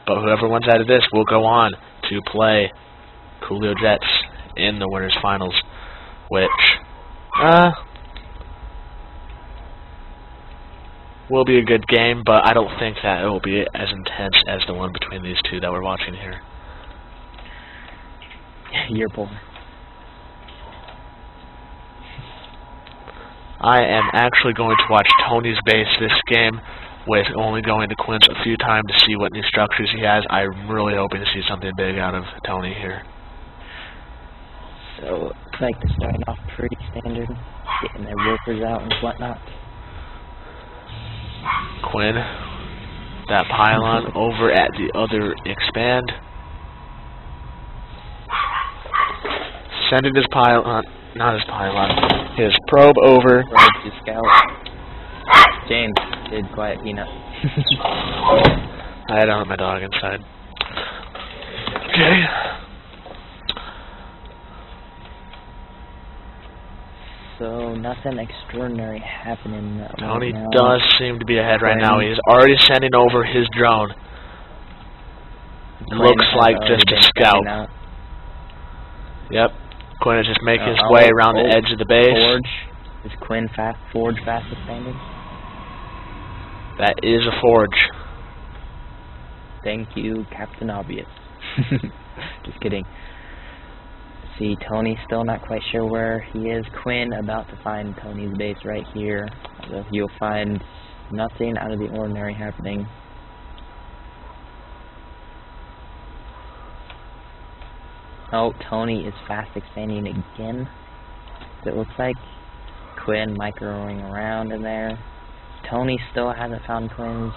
But whoever wins out of this will go on to play Coolio Jets in the winners finals, which will be a good game, but I don't think that it will be as intense as the one between these two that we're watching here. You're poor. I am actually going to watch Tony's base this game, with only going to Quinn's a few times to see what new structures he has. I'm really hoping to see something big out of Tony here. So, looks like they're starting off pretty standard, getting their workers out and whatnot. Quinn, that pylon over at the other expand. Sending his pylon, not his pylon, his probe over. Probe to scout. James, did quiet peanut. I don't have my dog inside. Okay. So, nothing extraordinary happening right Tony now. does seem to be ahead right now. He's already sending over his drone. It looks like just a scout. Yep. Quinn is just making his way around the edge of the base. Forge. Is Quinn Forge fast expanding? That is a forge. Thank you, Captain Obvious. Just kidding. See, Tony's still not quite sure where he is. Quinn about to find Tony's base right here. So you'll find nothing out of the ordinary happening. Oh, Tony is fast expanding again. It looks like Quinn microing around in there. Tony still hasn't found Quinn's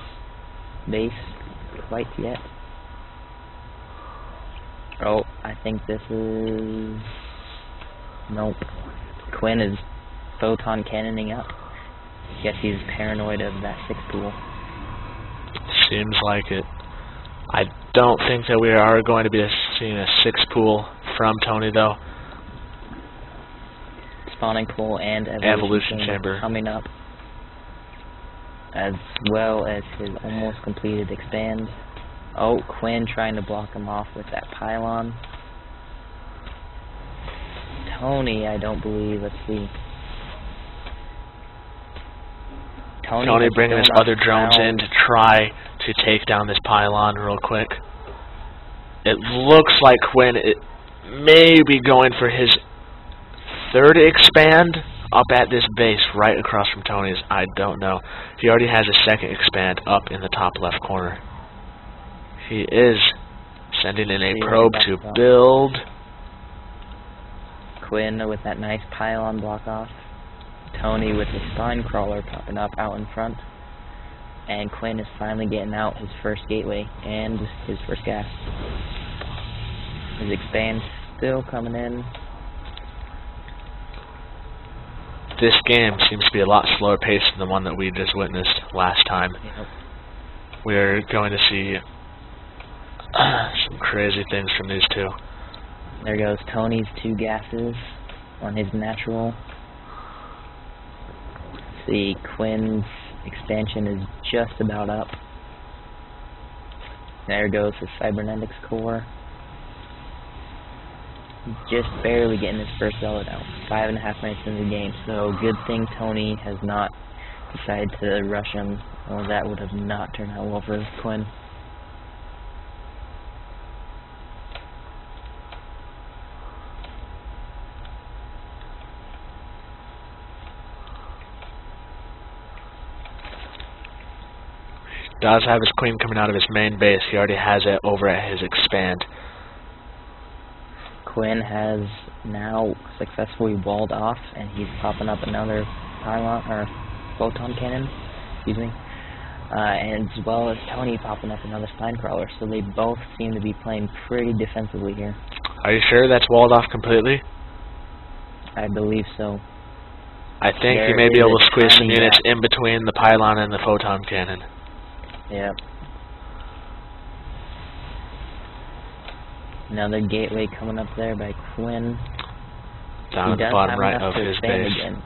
base quite yet. Oh, I think this is... Nope. Quinn is photon cannoning up. Guess he's paranoid of that 6 pool. Seems like it. I don't think that we are going to be seeing a 6 pool from Tony, though. Spawning pool and evolution chamber coming up, as well as his almost completed expand. Oh, Quinn trying to block him off with that pylon. Tony, I don't believe. Let's see. Tony bringing his other drones in to try to take down this pylon real quick. It looks like Quinn may be going for his 3rd expand up at this base right across from Tony's. I don't know. He already has a 2nd expand up in the top left corner. He is sending in a probe to build. Quinn with that nice pylon block off. Tony with the spine crawler popping up out in front. And Quinn is finally getting out his first gateway and his first gas. His expand still coming in. This game seems to be a lot slower paced than the one that we just witnessed last time. Yep. We're going to see some crazy things from these two. There goes Tony's 2 gases on his natural. See, Quinn's expansion is just about up. There goes his cybernetics core. Just barely getting his first zealot out. 5.5 minutes into the game. So good thing Tony has not decided to rush him, or that would have not turned out well for Quinn. Does have his queen coming out of his main base. He already has it over at his expand. Quinn has now successfully walled off, and he's popping up another pylon or photon cannon, excuse me, and as well as Tony popping up another spine crawler. So they both seem to be playing pretty defensively here. Are you sure that's walled off completely? I believe so. I think you may be able to squeeze some units in between the pylon and the photon cannon. Yep. Another gateway coming up there by Quinn. Down at the bottom right of his base. Again,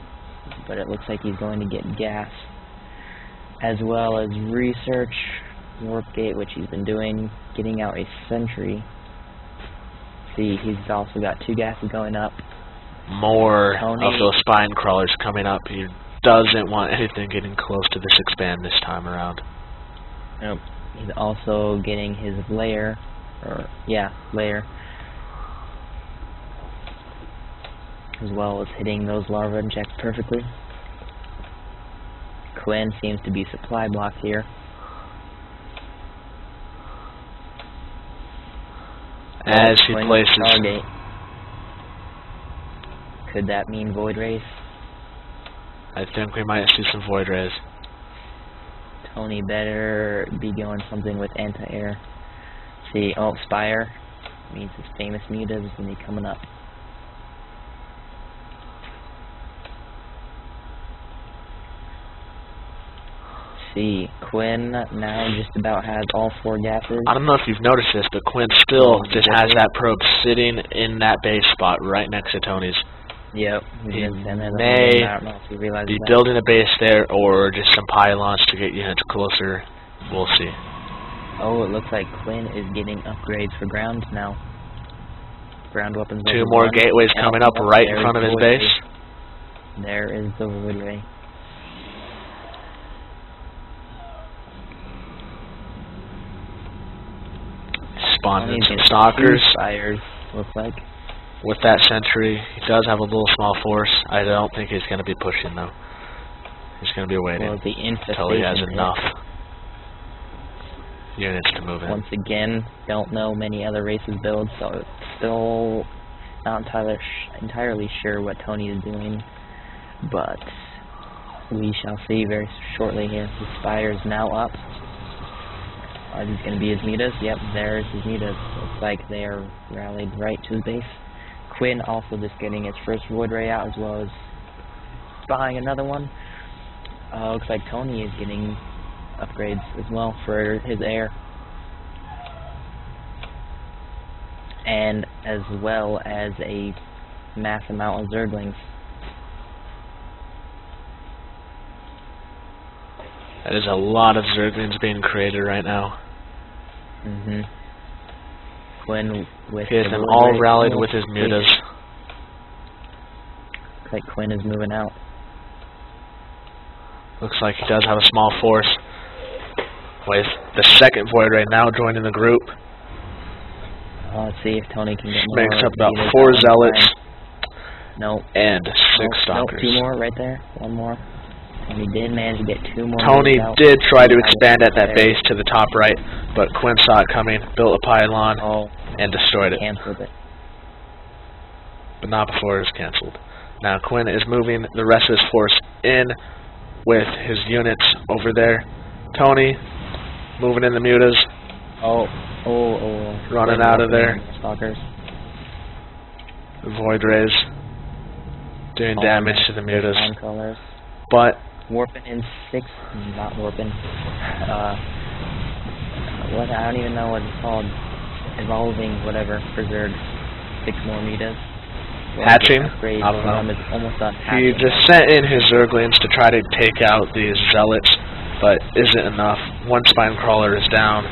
but it looks like he's going to get gas. As well as research. warp gate, which he's been doing, getting out a sentry. See, he's also got 2 gases going up. More Tony. of those spine crawlers coming up. He doesn't want anything getting close to this expand this time around. Nope. He's also getting his lair, lair, as well as hitting those larva injects perfectly. Quinn seems to be supply blocked here. As he places... Stargate. Could that mean Void Rays? I think we might see some Void Rays. Tony better be going something with anti-air. See, oh, Spire means his famous mutas is going to be coming up. See, Quinn now just about has all 4 gases. I don't know if you've noticed this, but Quinn still just has that probe sitting in that base spot right next to Tony's. Yep. He may be building a base there or just some pylons to get units closer. We'll see. Oh, it looks like Quinn is getting upgrades for ground now. Ground weapons. 2 more gateways coming up right in front of his base. There is the Void Ray. Spawning some stalkers. Spires, looks like. With that sentry, he does have a little small force. I don't think he's going to be pushing though. He's going to be waiting until he has enough units to move in. Once again, don't know many other races builds, so it's still not entirely sure what Tony is doing, but we shall see very shortly here. The Spire's now up. Are these going to be his mutas? Yep, there's his mutas. Looks like they are rallied right to his base. Quinn also just getting his first Void Ray out, as well as spying another one. Looks like Tony is getting upgrades as well for his air. And as well as a mass amount of Zerglings. That is a lot of Zerglings being created right now. Quinn with he has them all rallied with his mutas. Looks like Quinn is moving out. Looks like he does have a small force. With the second Void Ray now joining the group. Let's see if Tony can get more. Makes up about 4 zealots. Nope. And 6 stalkers. Nope, 2 more right there. 1 more. And he did manage to get 2 more. Tony did try to expand at that base to the top right, but Quinn saw it coming, built a pylon, and destroyed it. Canceled it. But not before it was cancelled. Now Quinn is moving the rest of his force in with his units over there. Tony moving in the mutas. Running out of there. Stalkers. Void Rays doing damage to the mutas. But warping in 6, not warping. What, I don't even know what it's called. Evolving, whatever, preserved 6 more mutas. Hatching? I don't know. It's almost done. He just sent in his Zerglings to try to take out these zealots, but isn't enough. 1 spine crawler is down.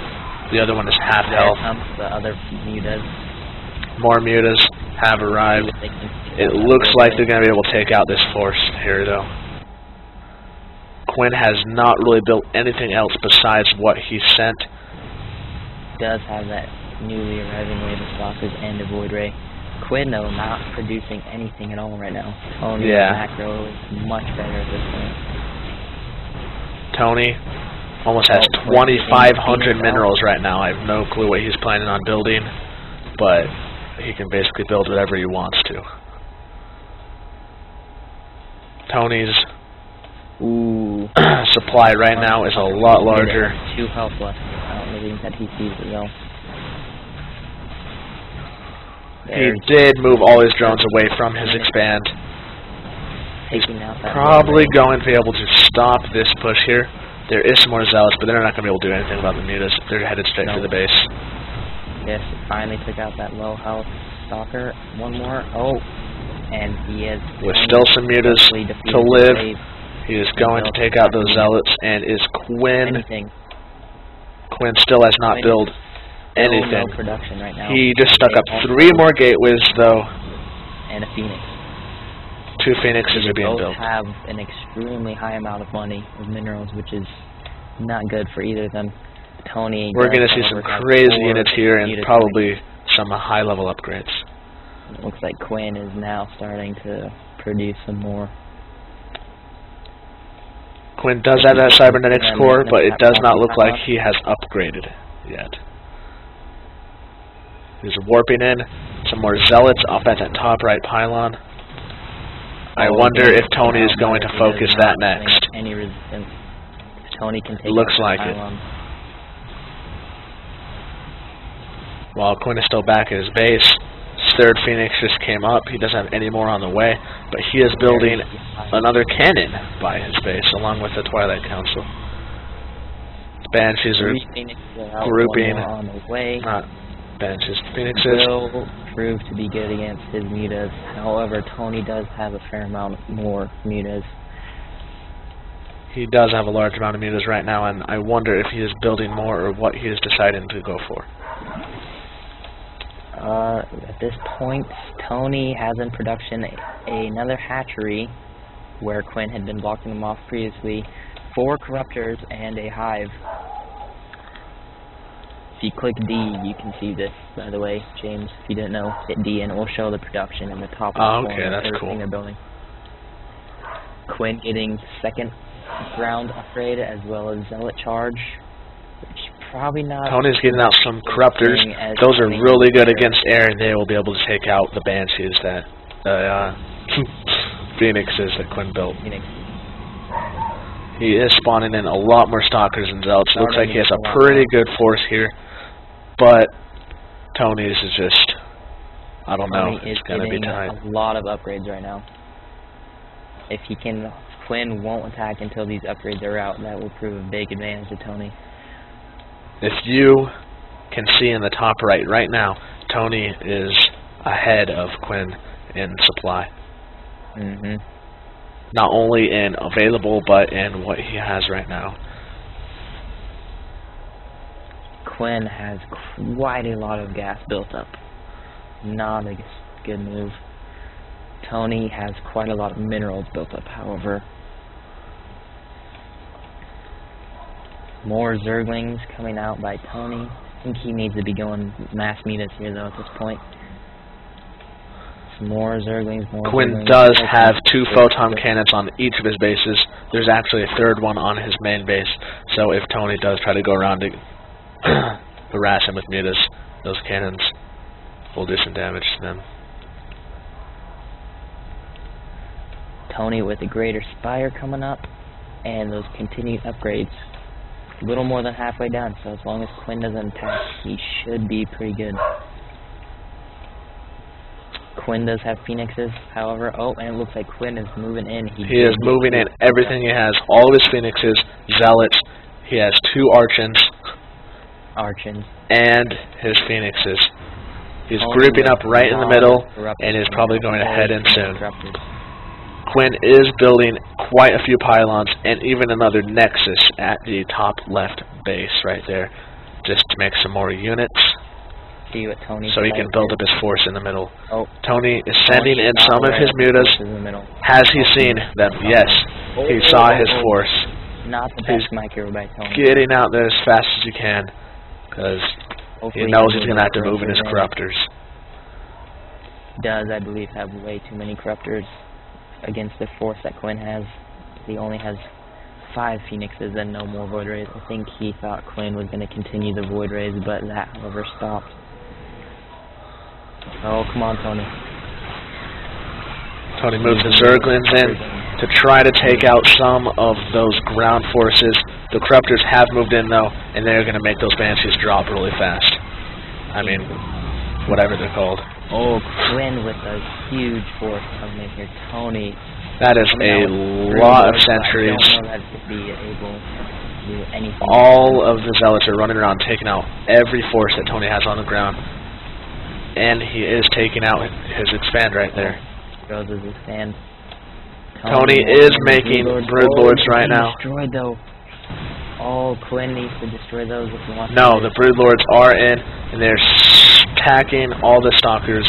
The other one is half health. There comes the other mutas. More mutas have arrived. It looks like they're going to be able to take out this force here, though. Quinn has not really built anything else besides what he sent. Does have that newly arriving wave of stalkers and a Void Ray. Quinn, though, not producing anything at all right now. Tony macro is much better at this point. Tony almost has 2,500 minerals right now. I have no clue what he's planning on building, but he can basically build whatever he wants to. Tony's supply right now is a lot larger. 2 health left. I don't think that he sees it though. He did move all his drones away from his expand. He's probably going to be able to stop this push here. There is some more zealots, but they're not going to be able to do anything about the mutas. They're headed straight to the base. Yes, finally took out that low health stalker. 1 more. And he is with still some mutas to live. He is going to take out those zealots, and is Quinn Quinn still has not built anything. No production right now. He just stuck up 3 more gateways, though. And a Phoenix. 2 Phoenixes are being built. Both have an extremely high amount of money of minerals, which is not good for either of them. Tony. We're going to see some crazy units here and probably some high-level upgrades. It looks like Quinn is now starting to produce some more. Quinn does have that cybernetics core, but it does not look like he has upgraded yet. He's warping in. Some more zealots off at that top right pylon. I wonder if Tony is going to focus that next. Any resistance. Tony can take looks like it. While Quinn is still back at his base, his 3rd Phoenix just came up. He doesn't have any more on the way, but he is building another cannon by his base, along with the Twilight Council. Banshees are grouping. On the way. Not Banshees. Phoenixes will prove to be good against his mutas. However, Tony does have a fair amount more mutas. He does have a large amount of mutas right now, and I wonder if he is building more or what he is deciding to go for. At this point, Tony has in production another hatchery, where Quinn had been blocking them off previously, 4 corruptors and a hive. If you click D, you can see this, by the way, James, if you didn't know. Hit D and it will show the production in the top of okay, that's cool. They're building. Quinn getting 2nd ground upgrade as well as zealot charge, which probably not. Tony's getting out some corruptors. Those are really good against air, and they will be able to take out the Banshees that Phoenixes that Quinn built. He is spawning in a lot more stalkers and zealots. It looks like he has a pretty good force here, but Tony's is just, I don't know. It's gonna be tight. A lot of upgrades right now. If he can, Quinn won't attack until these upgrades are out. That will prove a big advantage to Tony. If you can see in the top right now, Tony is ahead of Quinn in supply. Not only in available, but in what he has right now. Quinn has quite a lot of gas built up. Not a good move. Tony has quite a lot of minerals built up, however. More Zerglings coming out by Tony. I think he needs to be going mass mutas here, though, at this point. Some more Zerglings, more Quinn Zerglings. does have 2 photon cannons on each of his bases. There's actually a 3rd one on his main base, so if Tony does try to go around to harass him with mutas, those cannons will do some damage to them. Tony with a greater spire coming up, and those continued upgrades. A little more than halfway down, so as long as Quinn doesn't attack, he should be pretty good. Quinn does have Phoenixes, however. Oh, and it looks like Quinn is moving in. He is moving in everything he has. All of his Phoenixes, Zealots. He has 2 Archons. And his Phoenixes. He's grouping up right in the middle, and is probably going to head in soon. Quinn is building quite a few pylons, and even another Nexus at the top left base right there, just to make some more units. See what Tony so he can build up his force in the middle. Oh. Tony is sending in some of his mutas. Has he seen them? Yes. He saw his force. Not the best micro by Tony. Getting out there as fast as he can, because he knows he's going to have to move in his corruptors. Does, I believe, have way too many corruptors against the force that Quinn has. He only has 5 Phoenixes and no more Void Rays. I think he thought Quinn was going to continue the Void Rays, but that, however, stopped. Oh, come on, Tony. Tony moves the Zerglings in to try to take out some of those ground forces. The Corruptors have moved in, though, and they're going to make those Banshees drop really fast. I mean, whatever they're called. Oh, Quinn with a huge force coming in here. Tony. That is a lot of sentries. I don't know that to be able to do anything. All of the Zealots are running around taking out every force that Tony has on the ground. And he is taking out his expand right there. Goes his expand. Tony is making Broodlords right now. Destroyed, though. Oh, Quinn needs to destroy those if he wants to. No, the Broodlords are in, and they're attacking all the stalkers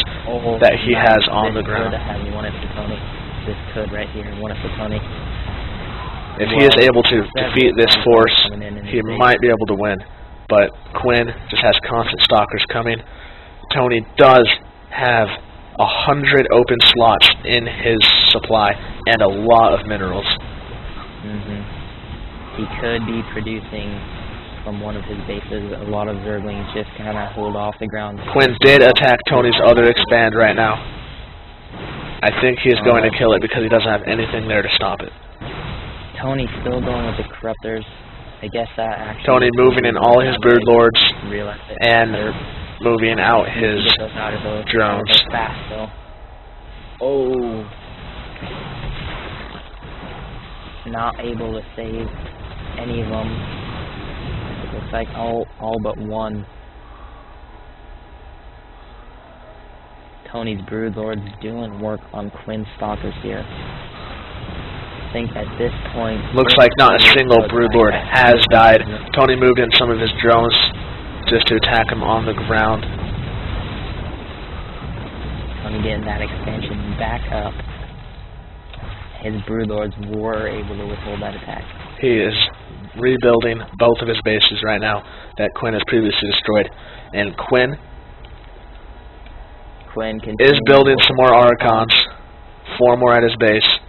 that he has on the ground. This could have won it for Tony. This could right here won it for Tony. If he is able to defeat this force, he might be able to win. But Quinn just has constant stalkers coming. Tony does have 100 open slots in his supply and a lot of minerals. He could be producing from one of his bases. A lot of Zerglings just kind of hold off the ground. Quinn did attack Tony's other expand right now. I think he is going to kill it because he doesn't have anything there to stop it. Tony's still going with the Corruptors. I guess that actually... Tony moving in all his Broodlords and moving out his drones. They're fast, though. Oh. Not able to save any of them. It looks like all but one. Tony's Broodlord's doing work on Quinn's Stalkers here. I think at this point... Looks like not a single Broodlord has died. Tony moved in some of his drones just to attack him on the ground. Tony getting that expansion back up. His Broodlords were able to withhold that attack. He is rebuilding both of his bases right now that Quinn has previously destroyed. And Quinn is building some more Archons, 4 more at his base,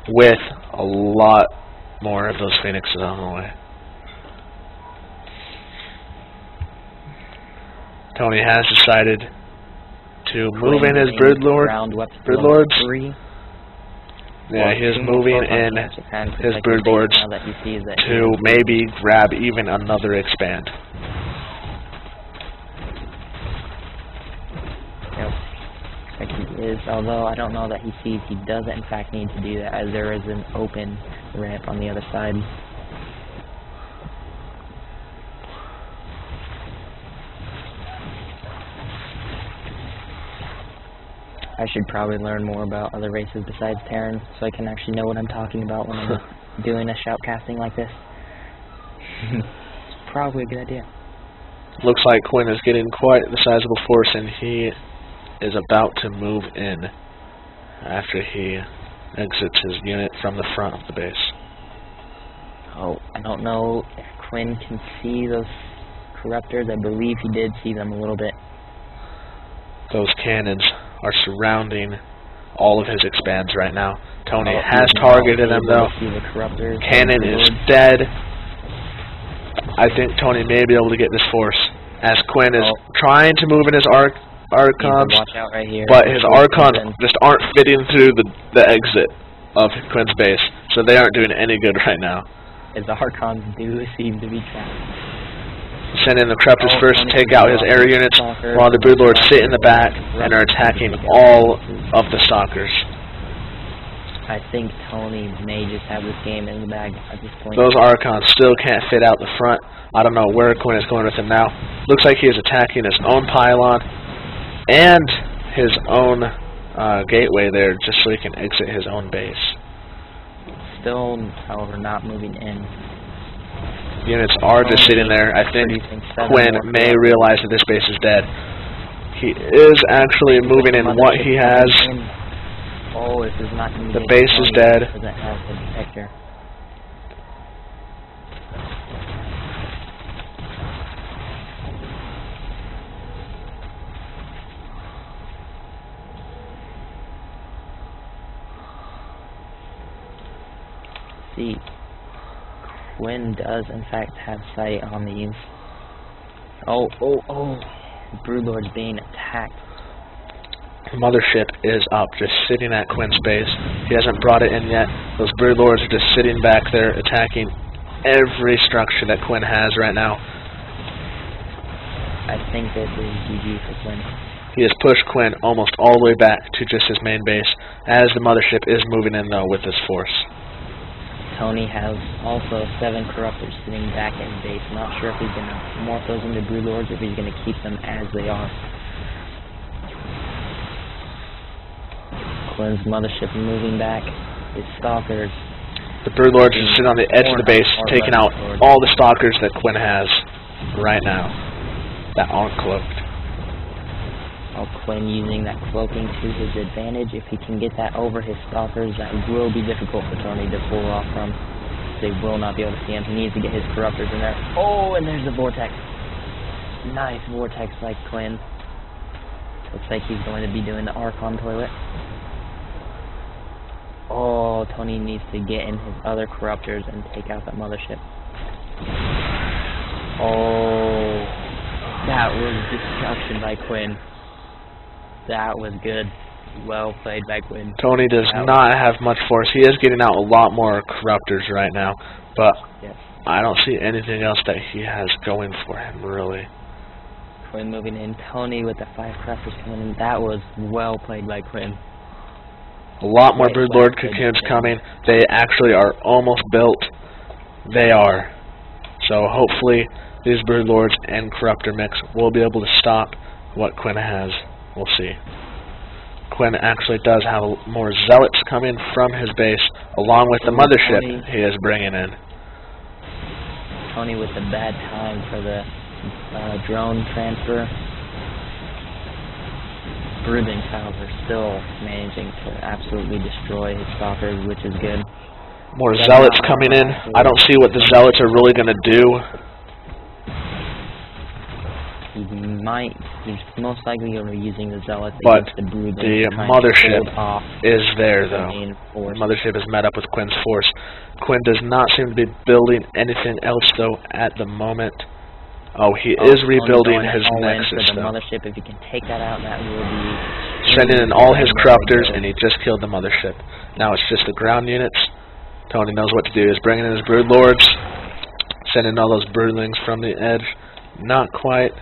with a lot more of those Phoenixes on the way. Tony has decided to move in his Broodlords. Yeah, he is moving in his Broodlords to maybe grab even another expand. Like he is, although I don't know that he sees he does in fact need to do that, as there is an open ramp on the other side. I should probably learn more about other races besides Terran, so I can actually know what I'm talking about when I'm doing a shoutcasting like this. It's probably a good idea. Looks like Quinn is getting quite the sizable force, and he is about to move in after he exits his unit from the front of the base. Oh, I don't know if Quinn can see those Corruptors. I believe he did see them a little bit. Those cannons are surrounding all of his expands right now. Tony has targeted them though. Cannon is dead. I think Tony may be able to get this force, as Quinn is trying to move in his Archons, but his Archons just aren't fitting through the exit of Quinn's base, so they aren't doing any good right now. His Archons do seem to be trapped. Send in the Corruptors first to take out his air units, while the Broodlords sit in the back and are attacking all of the Stalkers. I think Tony may just have this game in the bag at this point. Those Archons still can't fit out the front. I don't know where Quinn is going with him now. Looks like he is attacking his own pylon and his own gateway there, just so he can exit his own base. Still, however, not moving in. Units are just sitting there. I think Quinn may realize that this base is dead. He is actually moving in what he has. Oh, this is not going to be the base is dead. Doesn't have the detector. See, Quinn does in fact have sight on these. Oh! Broodlord's being attacked. The mothership is up, just sitting at Quinn's base. He hasn't brought it in yet. Those Broodlords are just sitting back there, attacking every structure that Quinn has right now. I think this is GG for Quinn. He has pushed Quinn almost all the way back to just his main base, as the mothership is moving in, though, with this force. Tony has also 7 Corruptors sitting back in base. Not sure if he's going to morph those into Broodlords or if he's going to keep them as they are. Quinn's mothership moving back. His Stalkers The Broodlords are sitting on the edge of the base, taking out all the stalkers that Quinn has right now that aren't cloaked. Oh, Quinn using that cloaking to his advantage. If he can get that over his stalkers, that will be difficult for Tony to pull off from. They will not be able to see him. He needs to get his corruptors in there. Oh, and there's the vortex. Nice vortex like Quinn. Looks like he's going to be doing the Archon toilet. Oh, Tony needs to get in his other corruptors and take out that mothership. Oh, that was destruction by Quinn. That was good. Well played by Quinn. Tony does not have much force. He is getting out a lot more corruptors right now, but yes. I don't see anything else that he has going for him, really. Quinn moving in. Tony with the 5 crafters coming in. That was well played by Quinn. A lot more Broodlord cocoons coming. They actually are almost built. They are. So hopefully these Broodlords and Corruptor mix will be able to stop what Quinn has. We'll see. Quinn actually does have more Zealots coming from his base, along with the mothership he is bringing in. Tony with the bad time for the drone transfer. Broodlings, however, still managing to absolutely destroy his stalkers, which is good. More Zealots coming in. I don't see what the Zealots are really going to do. He's most likely going to be using the Zealots against the Broodlings. The mothership is there, though. The mothership is met up with Quinn's force. Quinn does not seem to be building anything else, though, at the moment. Oh, he is rebuilding his Nexus, the mothership. If he can take that out, that will be... Sending in all his Corruptors, and he just killed the mothership. Now it's just the ground units. Tony knows what to do. He's bringing in his Broodlords, sending all those Broodlings from the edge. Not quite.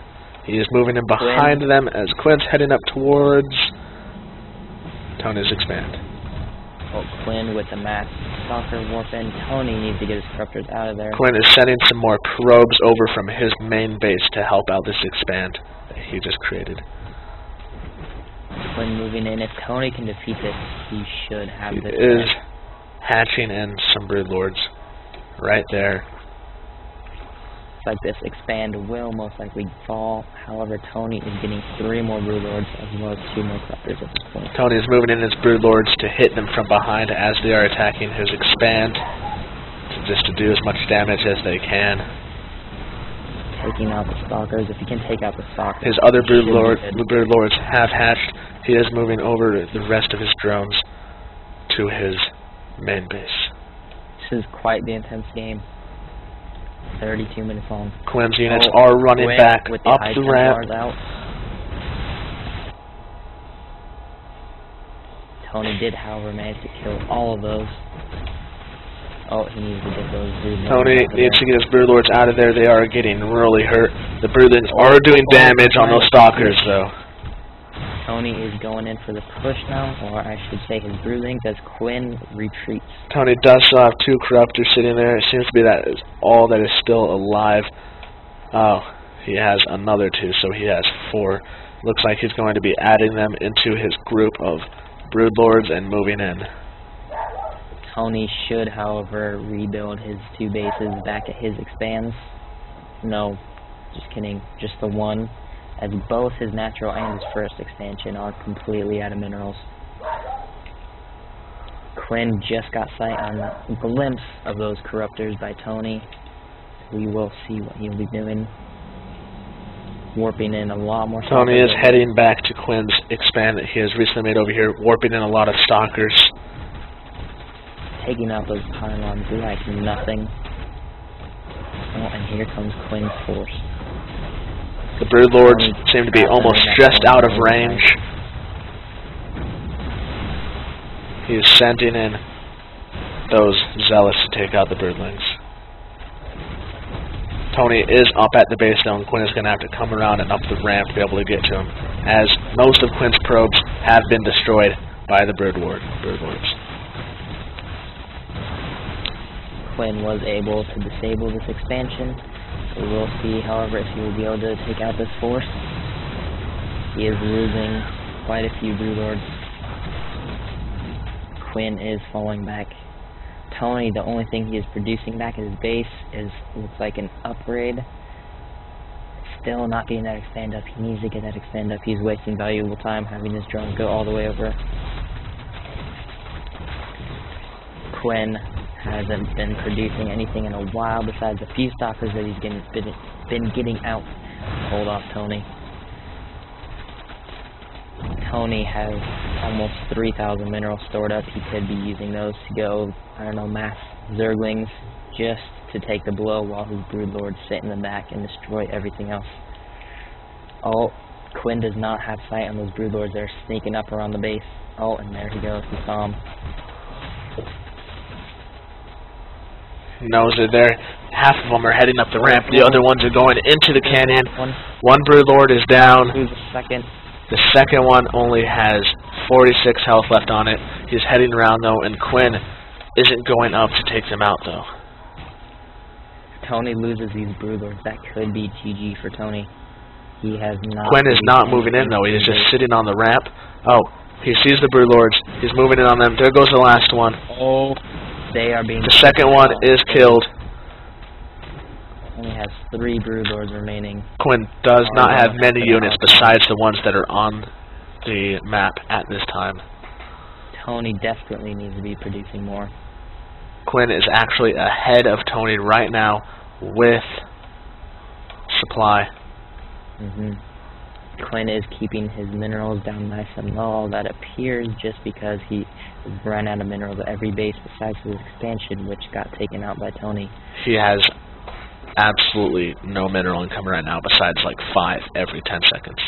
He is moving in behind them as Quinn's heading up towards Tony's expand. Oh, Quinn with the mass stalker warp in. Tony needs to get his Corruptors out of there. Quinn is sending some more probes over from his main base to help out this expand that he just created. Quinn moving in. If Tony can defeat this, he should have this. He is hatching in some Broodlords right there. Like this expand will most likely fall. However, Tony is getting 3 more Broodlords as well as 2 more Corruptors at this point. Tony is moving in his Broodlords to hit them from behind as they are attacking his expand, just to do as much damage as they can. Taking out the Stalkers. If he can take out the Stalkers, his other Broodlords have hatched. He is moving over the rest of his drones to his main base. This is quite the intense game. 32 minutes long. Quinn's units are running back with up the ramp. Tony did, however, manage to kill all of those. Oh, he needs to get those Broodlords. Tony needs to get his Broodlords out of there. They are getting really hurt. The Broodlings are doing damage on those Stalkers, though. Tony is going in for the push now, or I should say his Broodlings, as Quinn retreats. Tony does still have 2 Corruptors sitting there. It seems to be that is all that is still alive. Oh, he has another 2, so he has 4. Looks like he's going to be adding them into his group of Broodlords and moving in. Tony should, however, rebuild his 2 bases back at his expands. No, just kidding, just the 1. As both his natural and his first expansion are completely out of minerals. Quinn just got sight on a glimpse of those Corruptors by Tony. We will see what he'll be doing. Warping in a lot more. Tony is heading back to Quinn's expand that he has recently made over here, warping in a lot of Stalkers. Taking out those pylons like nothing. Oh, and here comes Quinn's force. The Broodlords seem to be almost just out of range. He is sending in those Zealots to take out the Broodlings. Tony is up at the base now, and Quinn is going to have to come around and up the ramp to be able to get to him, as most of Quinn's probes have been destroyed by the Broodlords. Quinn was able to disable this expansion. So we'll see, however, if he will be able to take out this force. He is losing quite a few Broodlords. Quinn is falling back. Tony, the only thing he is producing back at his base is, looks like an upgrade. Still not getting that expand up. He needs to get that expand up. He's wasting valuable time having his drone go all the way over. Quinn hasn't been producing anything in a while besides a few stalkers that he's been getting out. Hold off, Tony. Tony has almost 3,000 minerals stored up. He could be using those to go, I don't know, mass Zerglings just to take the blow while his Broodlords sit in the back and destroy everything else. Oh, Quinn does not have sight on those Broodlords. They're sneaking up around the base. Oh, and there he goes. He saw him. Knows it there. Half of them are heading up the ramp. The other ones are going into the canyon. One Broodlord is down. Who's the second? The second one only has 46 health left on it. He's heading around though, and Quinn isn't going up to take them out though. Tony loses these Broodlords. That could be GG for Tony. He has not. Quinn is not moving in though. He is just sitting on the ramp. Oh, he sees the Broodlords. He's moving in on them. There goes the last one. Oh, they are being. The second one is killed. Only has 3 Broodlords remaining. Quinn does not have many units besides the ones that are on the map at this time. Tony desperately needs to be producing more. Quinn is actually ahead of Tony right now with supply. Quinn is keeping his minerals down nice and low. That appears just because he ran out of minerals at every base besides his expansion, which got taken out by Tony. He has absolutely no mineral income right now besides like 5 every 10 seconds.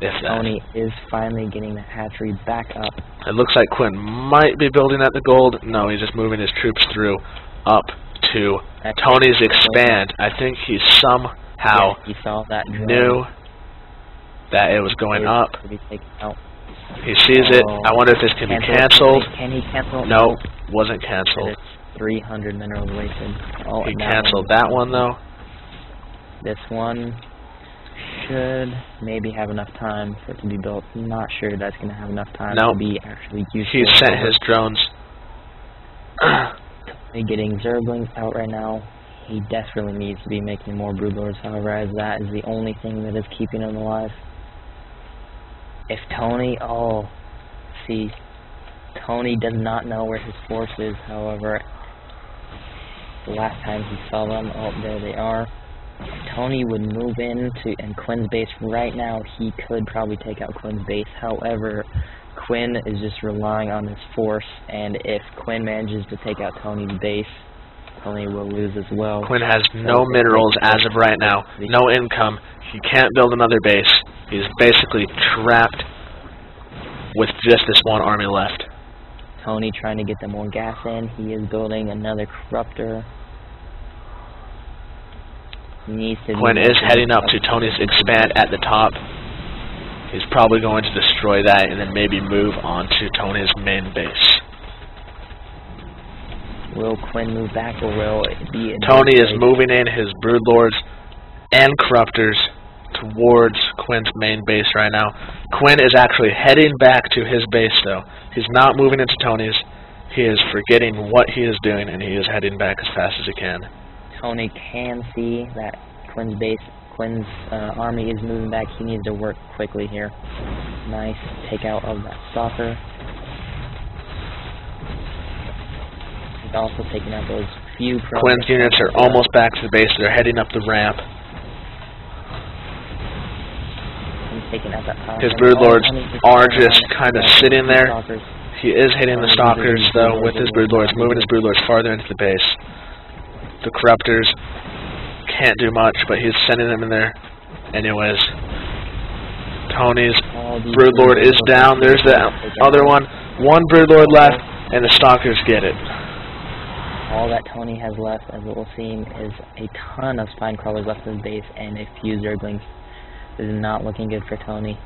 If that. Tony is finally getting the hatchery back up. It looks like Quinn might be building at the gold. No, he's just moving his troops through up to Tony's expand. I think he somehow he saw that knew that it was going up. Out. He sees it. I wonder if this can be cancelled. Can he cancel? No, wasn't cancelled. 300 minerals wasted. Oh, he canceled that one though. This one should maybe have enough time for it to be built. I'm not sure that's going to have enough time to be actually useful. He sent his drones. Getting Zerglings out right now. He desperately needs to be making more Broodlords, however, as that is the only thing that is keeping him alive. If Tony, Tony does not know where his force is, however, the last time he saw them, there they are. If Tony would move into Quinn's base right now, he could probably take out Quinn's base. However, Quinn is just relying on his force, and if Quinn manages to take out Tony's base, Tony will lose as well. Quinn has no minerals as of right now, no income. He can't build another base. He's basically trapped with just this one army left. Tony trying to get them more gas in. He is building another corruptor. Quinn is heading up to Tony's expand at the top. He's probably going to destroy that and then maybe move on to Tony's main base. Will Quinn move back, or will it be... Tony is moving in his Broodlords and Corruptors towards Quinn's main base right now. Quinn is actually heading back to his base, though. He's not moving into Tony's. He is forgetting what he is doing, and he is heading back as fast as he can. Tony can see that Quinn's army is moving back. He needs to work quickly here. Nice takeout of that stalker. He's also taking out those few... Quinn's units are almost back to the base. They're heading up the ramp. His Broodlords are just kind of sitting there. He is hitting the Stalkers, though, with his Broodlords, moving his Broodlords farther into the base. The Corruptors can't do much, but he's sending them in there anyways. Tony's Broodlord is down. There's the other one. One Broodlord left, and the Stalkers get it. All that Tony has left, as it will seem, is a ton of Spine Crawlers left in his base and a few Zerglings. This is not looking good for Tony.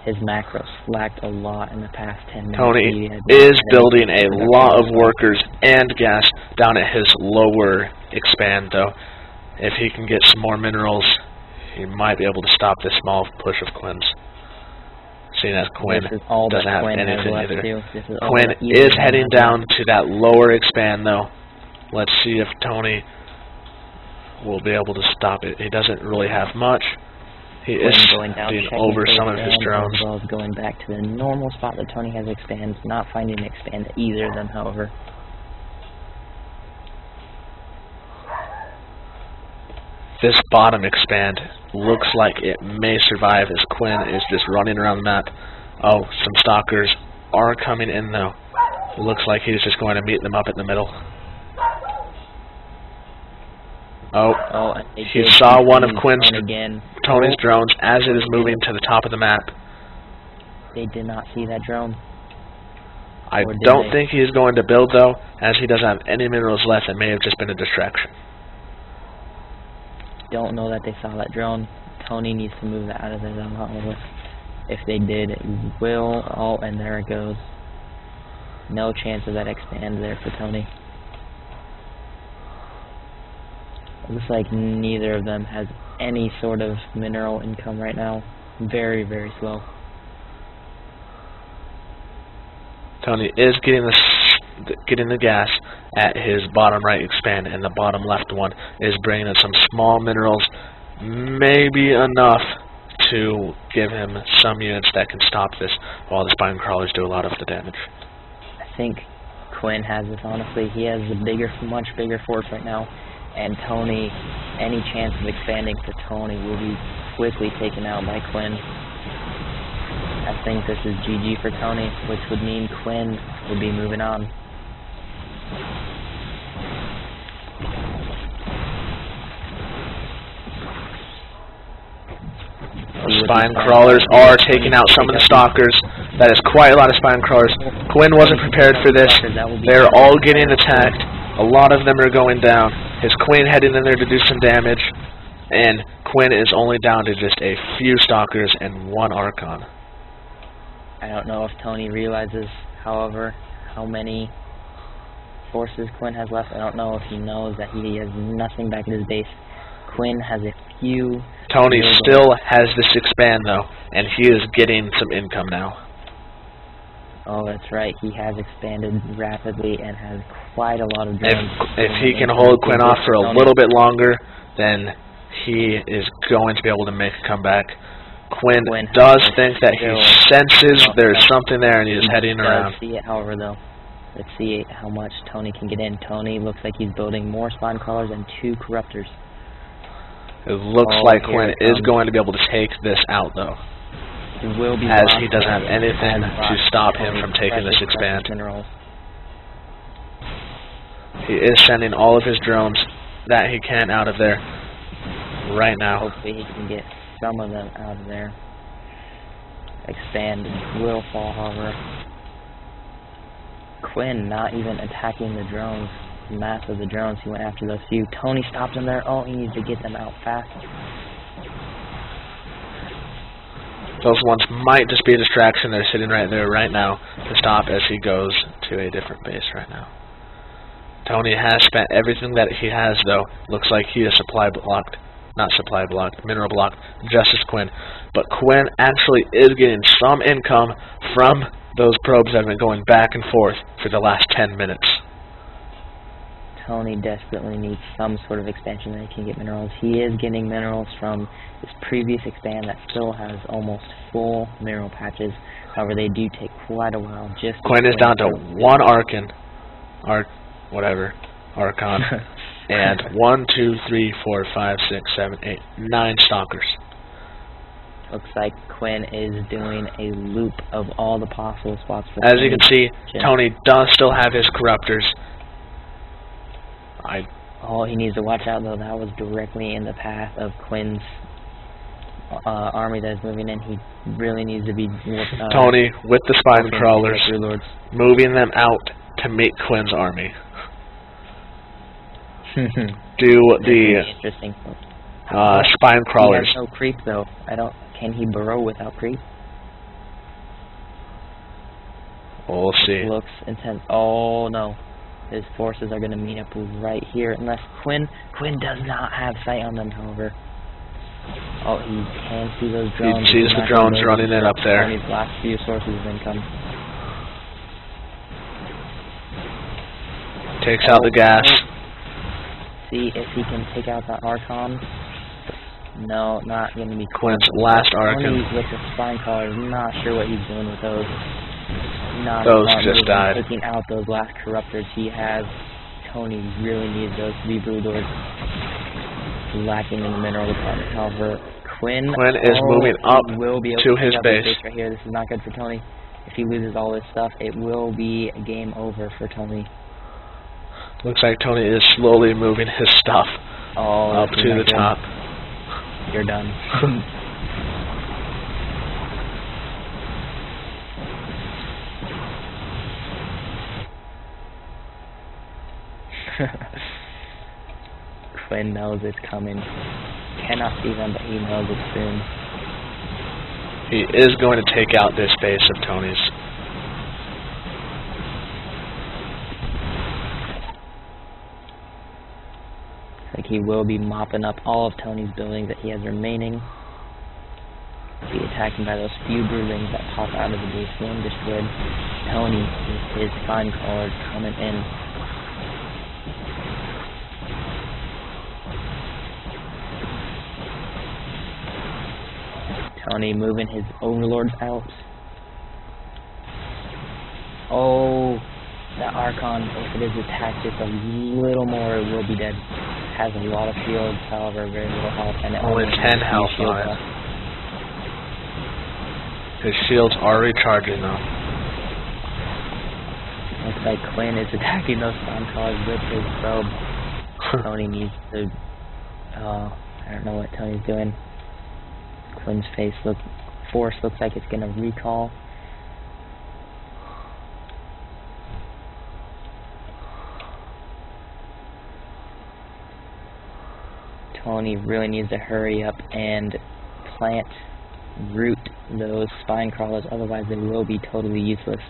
His macros slacked a lot in the past 10 minutes. Tony is building a lot of workers and gas down at his lower expand, though. If he can get some more minerals, he might be able to stop this small push of Quinn's. seeing as Quinn This is all doesn't have Quinn anything has left either. too. This is all Quinn that is either heading has down left. to that lower expand, though. Let's see if Tony will be able to stop it. He doesn't really have much. He Quinn is going down, being checking over for some of his expand, drones. as well as going back to the normal spot that Tony has expand, not finding an expand at either of them, however. This bottom expand looks like it may survive as Quinn is just running around the map. Oh, some stalkers are coming in though. It looks like he's just going to meet them up in the middle. Oh, he saw one of Tony's drones as it is moving to the top of the map. They did not see that drone. I don't think he is going to build though, as he doesn't have any minerals left. It may have just been a distraction. Don't know that they saw that drone. Tony needs to move that out of there, however. If they did, it will. Oh, and there it goes. No chance of that expand there for Tony. It looks like neither of them has any sort of mineral income right now. Very, very slow. Tony is getting the gas at his bottom right expand, and the bottom left one is bringing in some small minerals, maybe enough to give him some units that can stop this, while the spine crawlers do a lot of the damage. I think Quinn has this, honestly. He has a much bigger force right now, and Tony, any chance of expanding for Tony will be quickly taken out by Quinn. I think this is GG for Tony, which would mean Quinn would be moving on. Spine crawlers are taking out some of the stalkers. That is quite a lot of spine crawlers. Quinn wasn't prepared for this. They're all getting attacked. A lot of them are going down. His Queen heading in there to do some damage. And Quinn is only down to just a few stalkers and one Archon. I don't know if Tony realizes, however, how many forces Quinn has left. I don't know if he knows that he has nothing back in his base. Quinn has a few... Tony still has this expand, though, and he is getting some income now. Oh, that's right. He has expanded rapidly and has quite a lot of drones. If he can hold Quinn off for a little bit longer, then he is going to be able to make a comeback. Quinn does think that he senses there's something there, and he is heading around. He does see it, however, though. Let's see how much Tony can get in. Tony looks like he's building more spine crawlers and 2 corruptors. It looks like Quinn is going to be able to take this out, though, as he doesn't have anything to stop him from taking this expand. He is sending all of his drones that he can out of there right now. Hopefully he can get some of them out of there. Expand will fall, however. Quinn not even attacking the drones. Mass of the drones, he went after those few. Tony stopped him there. Oh, he needs to get them out fast. Those ones might just be a distraction. They're sitting right there right now to stop as he goes to a different base right now. Tony has spent everything that he has, though. Looks like he is supply blocked. Not supply blocked, mineral blocked, just as Quinn. But Quinn actually is getting some income from those probes that have been going back and forth for the last 10 minutes. Tony desperately needs some sort of expansion that he can get minerals. He is getting minerals from his previous expand that still has almost full mineral patches. However, they do take quite a while. Just Quinn is down to 1 Archon, Archon, and 1, 2, 3, 4, 5, 6, 7, 8, 9 stalkers. Looks like Quinn is doing a loop of all the possible spots for As you can see, Tony does still have his corruptors. Oh, he needs to watch out, though. That was directly in the path of Quinn's army that is moving in. He really needs to be... Tony, with the spine crawlers, moving them out to meet Quinn's army. Do the spine crawlers. He has no creep, though. Can he burrow without creep? We'll see. It looks intense. Oh, no. His forces are going to meet up right here, unless Quinn does not have sight on them, however. Oh, he can see those drones. He sees the drones running in up there. Tony's last few sources of income. Takes out the gas. See if he can take out that Archon. No, not going to be Quinn's last Archon. Tony with the spine collar, not sure what he's doing with those. Those just died. Taking out those last corruptors he has. Tony really needs those to be Broodlords. Lacking in the mineral department. However, Quinn is moving up will be able to to his base. Right here. This is not good for Tony. If he loses all this stuff, it will be a game over for Tony. Looks like Tony is slowly moving his stuff up to the top. You're done. Quinn knows it's coming. Cannot see them, but he knows it's soon. He is going to take out this base of Tony's. Like he will be mopping up all of Tony's buildings that he has remaining. Be attacking by those few broodlings that pop out of the base being destroyed. Tony with his spine crawlers coming in. Tony moving his overlords out. Oh, that Archon, if it is attacked just a little more, it will be dead. Has a lot of shields, however, very little health, and only 10 health on it. His shields are recharging though. Looks like Quinn is attacking those spine crawlers with his probe. Tony needs to. I don't know what Tony's doing. Quinn's force looks like it's gonna recall. Tony really needs to hurry up and root those spine crawlers, otherwise they will be totally useless.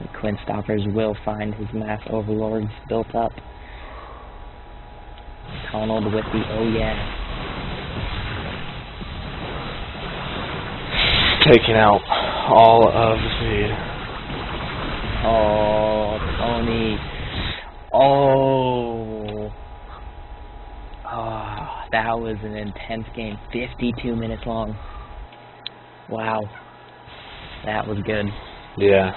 The Quinn Stalkers will find his mass overlords built up. Tonald with the oh yeah. Taking out all of the... Oh, Tony. Oh, that was an intense game. 52 minutes long. Wow. That was good. Yeah.